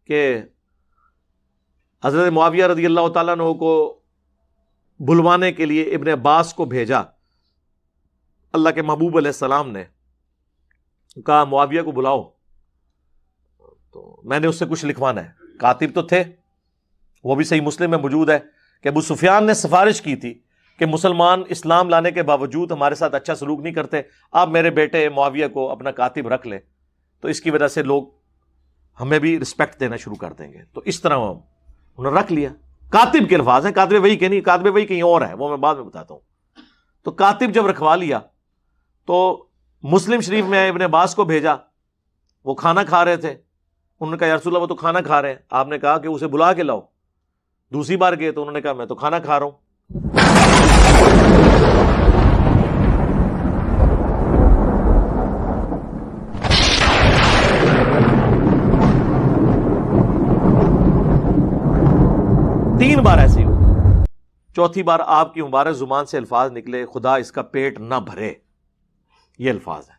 کہ حضرت معاویہ رضی اللہ تعالیٰ عنہ کو بلوانے کے لیے ابن عباس کو بھیجا. اللہ کے محبوب علیہ السلام نے کہا معاویہ کو بلاؤ, تو میں نے اس سے کچھ لکھوانا ہے. کاتب تو تھے, وہ بھی صحیح مسلم میں موجود ہے کہ ابو سفیان نے سفارش کی تھی کہ مسلمان اسلام لانے کے باوجود ہمارے ساتھ اچھا سلوک نہیں کرتے, آپ میرے بیٹے معاویہ کو اپنا کاتب رکھ لیں, تو اس کی وجہ سے لوگ ہمیں بھی رسپیکٹ دینا شروع کر دیں گے. تو اس طرح انہوں نے رکھ لیا. کاتب کے الفاظ ہیں, کاتب وہی کہ نہیں, کاتب وہی کہیں اور ہے, وہ میں بعد میں بتاتا ہوں. تو کاتب جب رکھوا لیا تو مسلم شریف میں ابن عباس کو بھیجا, وہ کھانا کھا رہے تھے. انہوں نے کہا یا رسول اللہ وہ تو کھانا کھا رہے ہیں. آپ نے کہا کہ اسے بلا کے لاؤ. دوسری بار گئے تو انہوں نے کہا میں تو کھانا کھا رہا ہوں. تین بار ایسے ہو. چوتھی بار آپ کی مبارک زبان سے الفاظ نکلے خدا اس کا پیٹ نہ بھرے, یہ الفاظ ہیں.